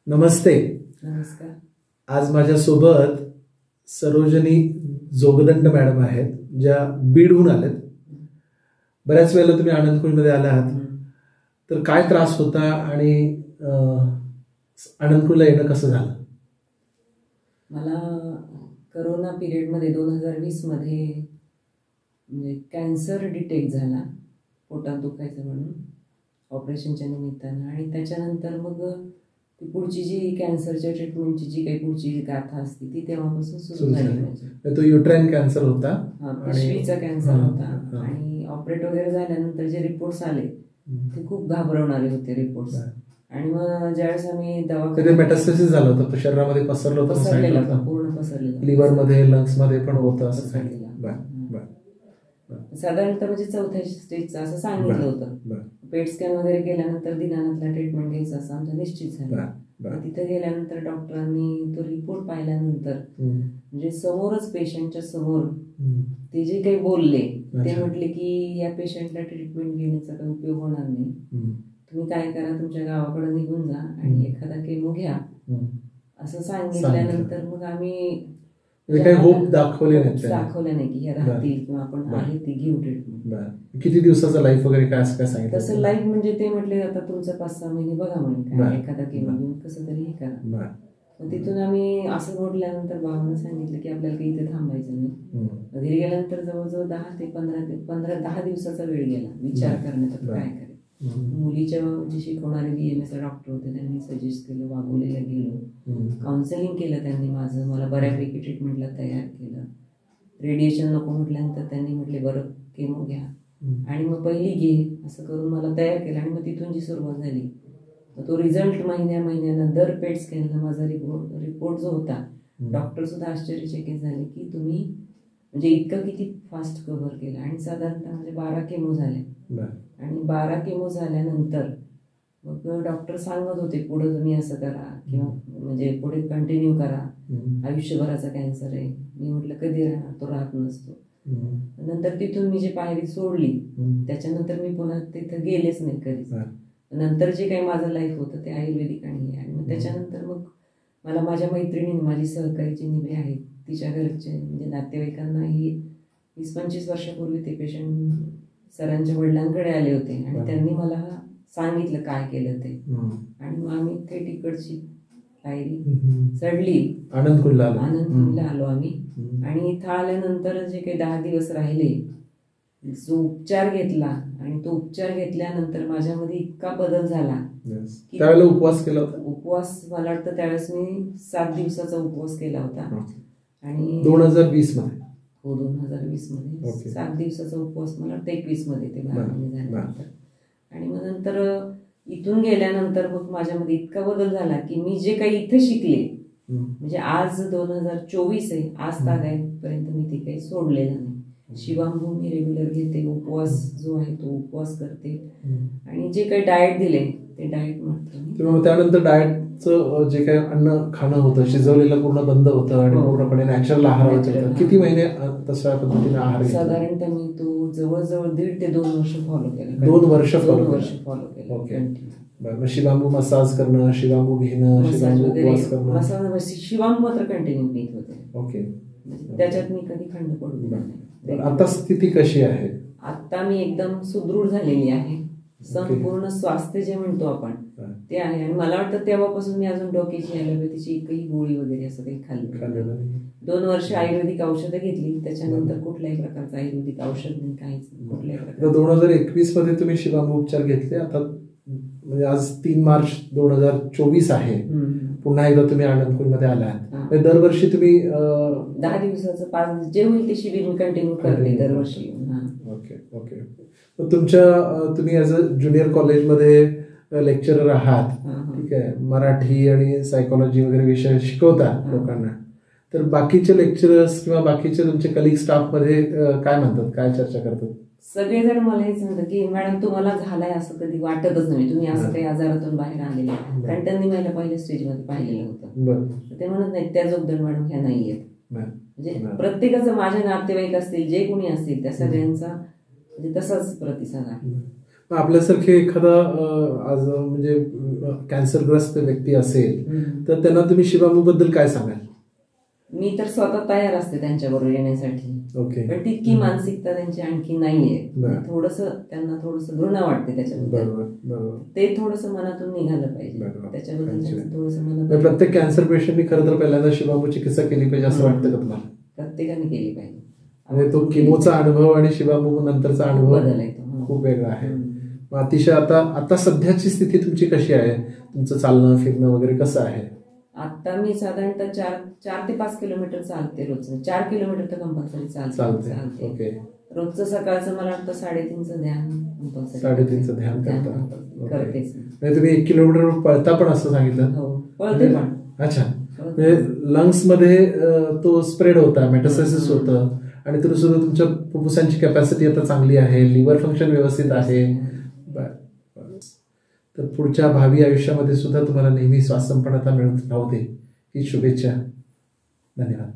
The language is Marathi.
नमस्ते. नमस्कार. आज माझ्यासोबत सरोजनी जोगदंड मॅडम आहेत, ज्या बीडहून आलेत. बऱ्याच वेळेला तुम्ही आनंदकुंजमध्ये आला आहात, तर काय त्रास होता आणि आनंदकुंजला येणं कसं झालं? मला करोना पिरियडमध्ये 2020 मध्ये म्हणजे कॅन्सर डिटेक्ट झाला, पोटात दुखायचं म्हणून ऑपरेशनच्या निमित्तानं. आणि त्याच्यानंतर मग ती पुढची जी कॅन्सरच्या ट्रीटमेंटची जी काही पुढची गाथा असते ती तेव्हापासून सुरू झाली. तो युट्राइन कॅन्सर होता, पिशवीचा कॅन्सर होता. आणि ऑपरेट वगैरे झाल्यानंतर जे रिपोर्ट्स आले ते खूप घाबरवणारे होते रिपोर्ट्स. आणि मग ज्यावेळेस आम्ही दवाखान्यात मेटास्टेसिस झालं होतं, शरीरामध्ये पसरलं होतं, पूर्ण पसरलेलं, लिव्हर मध्ये, लंग्स मध्ये पण होतं साधारणतः म्हणजे चौथ्या स्टेजचं असं सांगितलं होतं. पेट स्कॅन वगैरे केल्यानंतर दिनानाथला ट्रीटमेंट घ्यायचं असं आमचं निश्चित झालं. तिथे गेल्यानंतर डॉक्टरांनी तो रिपोर्ट पाहिल्यानंतर म्हणजे समोरच पेशंटच्या समोर ते जे काही बोलले ते म्हटले की या पेशंटला ट्रीटमेंट घेण्याचा काही उपयोग होणार नाही, तुम्ही काय करा, तुमच्या गावाकडे निघून जा आणि एखादा केमो घ्या असं सांगितल्यानंतर मग आम्ही काही होप दाखवले नाही की ह्या राहतील किंवा आपण आहे ती घेऊ ट्रीटमेंट. किती दिवसाचा लाईफ वगैरे काय असं काय सांगितलं? तसं लाईफ म्हणजे ते म्हटले आता तुमचं 5-6 महिने बघा म्हणे, काय एखादा केमो घेऊन कसं तरी हे करा. मग तिथून आम्ही असं म्हटल्यानंतर भावानं सांगितलं की आपल्याला काही इथे थांबायचं नाही. घरी गेल्यानंतर जवळजवळ 10 ते 15 दिवसाचा वेळ गेला विचार करण्याचा काय करायचं. मुलीच्या जे शिकवणारे BMS डॉक्टर होते त्यांनी सजेस्ट केलं, वाघोलीला गेलो, काउन्सिलिंग केलं त्यांनी माझं, मला बऱ्यापैकी ट्रीटमेंटला तयार केलं. रेडिएशन नको म्हटल्यानंतर त्यांनी म्हटले बरं केमो घ्या आणि मग पहिली घे असं करून मला तयार केलं. आणि मग तिथून जी सुरुवात झाली तो रिझल्ट महिन्यानं दर पेट स्कॅनला माझा रिपोर्ट जो होता, डॉक्टर सुद्धा आश्चर्यचकित झाले की तुम्ही म्हणजे इतकं किती फास्ट कव्हर केलं. आणि साधारणतः म्हणजे 12 केमो झाले. आणि 12 केमो झाल्यानंतर मग डॉक्टर सांगत होते पुढे तुम्ही असं करा किंवा म्हणजे पुढे कंटिन्यू करा, आयुष्यभराचा कॅन्सर आहे. मी म्हटलं कधी राहणार, तो राहत नसतो. नंतर तिथून मी जी पायरी सोडली त्याच्यानंतर मी पुन्हा तिथं गेलेच नाही कधीच. नंतर जे काही माझं लाईफ होतं ते आयुर्वेदिक आणि मग त्याच्यानंतर मग मला माझ्या मैत्रिणीने, माझी सहकारी जी निभे आहेत तिच्या घरचे म्हणजे नातेवाईकांनाही 20-25 वर्षापूर्वी ते पेशंट सरांच्या वडिलांकडे आले होते आणि त्यांनी मला सांगितलं काय केलं ते. आणि मग आम्ही थेट इकडची पायरी चढली, आनंदकुंजला आलो आम्ही. आणि इथं आल्यानंतर जे काही 10 दिवस राहिले, जो उपचार घेतला आणि तो उपचार घेतल्यानंतर माझ्यामध्ये इतका बदल झाला. त्यावेळेला उपवास केला होता? उपवास मला वाटतं त्यावेळेस मी 7 दिवसाचा उपवास केला होता. आणि 2020 मध्ये? हो, 2020 मध्ये 7 दिवसाचा उपवास मला वाटतं 21 मध्ये ते झाल्यानंतर. आणि मग नंतर इथून गेल्यानंतर मग माझ्यामध्ये इतका बदल झाला की मी जे काही इथे शिकले म्हणजे आज 2024 आहे, आज तागायपर्यंत मी ते काही सोडलेलं नाही. शिवांबू मी रेग्युलर घेते, उपवास जो आहे तो उपवास करते आणि जे काही डाएट दिले ते डाएट म्हणतो. त्यानंतर डाएटचं जे काही अन्न खाणं होतं शिजवलेलं पूर्ण बंद होतं आणि पूर्णपणे नॅचरल आहार होतं. किती महिने तशा पद्धतीने आहार? साधारणतः मी तो जवळजवळ 1.5 ते 2 वर्ष फॉलो केला. 2 वर्ष फॉलो केलं. ओके. शिवांबू मसाज करणं, शिवांबू घेणं, शिवांबू उपवास करणं, शिवांबू मात्र कंटिन्यू घेत होते. ओके. त्याच्यात मी कधी खंड पडू नाही. आता स्थिती कशी आहे? आता मी एकदम सुदृढ झालेली आहे. संपूर्ण स्वास्थ्य जे म्हणतो आपण ते आहे. आणि मला वाटतं तेव्हापासून मी अजून डोक्याची ॲलोपॅथीची एकही गोळी वगैरे असं काही खाल्ली. 2 वर्ष आयुर्वेदिक औषधं घेतली, त्याच्यानंतर कुठल्याही प्रकारचं आयुर्वेदिक औषध नाही, काहीच कुठल्याही प्रकारचं. 2021 मध्ये तुम्ही शिवांबू उपचार घेतले. आता म्हणजे आज 3 मार्च 2024 आहे. पुन्हा एकदा तुम्ही आनंदकुंजमध्ये आलात. दरवर्षी तुम्ही 10 दिवसाचं 5 जे होईल ते शिबिर मी कंटिन्यू करते दरवर्षी. Okay okay. तुम्ही ॲज अ ज्युनियर कॉलेजमध्ये लेक्चरर आहात, ठीक आहे. मराठी आणि सायकोलॉजी वगैरे विषय शिकवता लोकांना. तर बाकीचे लेक्चरर्स किंवा बाकीचे तुमचे कलिग स्टाफमध्ये काय म्हणतात, काय चर्चा करतात? सगळेजण मला हेच म्हणतात की मॅडम तुम्हाला झालाय असं कधी वाटतच नाही, तुम्ही असं काही आजारातून बाहेर आलेले. कारण त्यांनी मला पहिल्या स्टेजमध्ये पाहिलेलं होतं. ते म्हणत नाही त्या जोगदंड मॅडम ह्या नाही आहेत. म्हणजे प्रत्येकाचं, माझे नातेवाईक असतील जे कोणी असतील त्या सगळ्यांचा म्हणजे तसाच प्रतिसाद आहे. आपल्यासारखे एखादा आज म्हणजे कॅन्सरग्रस्त व्यक्ती असेल तर त्यांना तुम्ही शिवामूबद्दल काय सांगाल? मी तर स्वतः तयार असते त्यांच्याबरोबर येण्यासाठी. ओके. पण तितकी मानसिकता त्यांची आणखी नाहीये. त्यांना थोडस घृणा वाटते त्याच्याबद्दल. ते थोडस मनातून निघालं पाहिजे. त्याच्याबद्दल थोडस मनात. प्रत्येक कॅन्सर पेशंटनी खरं तर पहिल्यांदा शिवामू चिकित्सा केली पाहिजे असं वाटतं का तुम्हाला? प्रत्येकाने केली पाहिजे. म्हणजे तो किमोचा अनुभव आणि शिवामू नंतरचा अनुभव खूप वेगळा आहे. अतिशय आता सध्याची स्थिती तुमची कशी आहे? तुमचं चालणं फिरणं वगैरे कसं आहे? आता मी साधारणतः 4 ते 5 किलोमीटर चालते रोज. 4 किलोमीटर तर कंपल्सरी चालते. ओके. रोजचं सकाळचं मला वाटतं 3.5चं ध्यान. 3.5चं ध्यान करतेच. तुम्ही 1 किलोमीटर पळता पण असं सांगितलं? हो, पळते पण. अच्छा. म्हणजे लंग्स मध्ये तो स्प्रेड होता, मेटास्टासिस होतं आणि तरी सुद्धा तुमच्या फुफ्फुसांची कॅपॅसिटी आता चांगली आहे, लिव्हर फंक्शन व्यवस्थित आहे. तर पुढच्या भावी आयुष्यामध्ये सुद्धा तुम्हाला नेहमी स्वास्थ्यसंपन्नता मिळत राहू दे ही शुभेच्छा. धन्यवाद.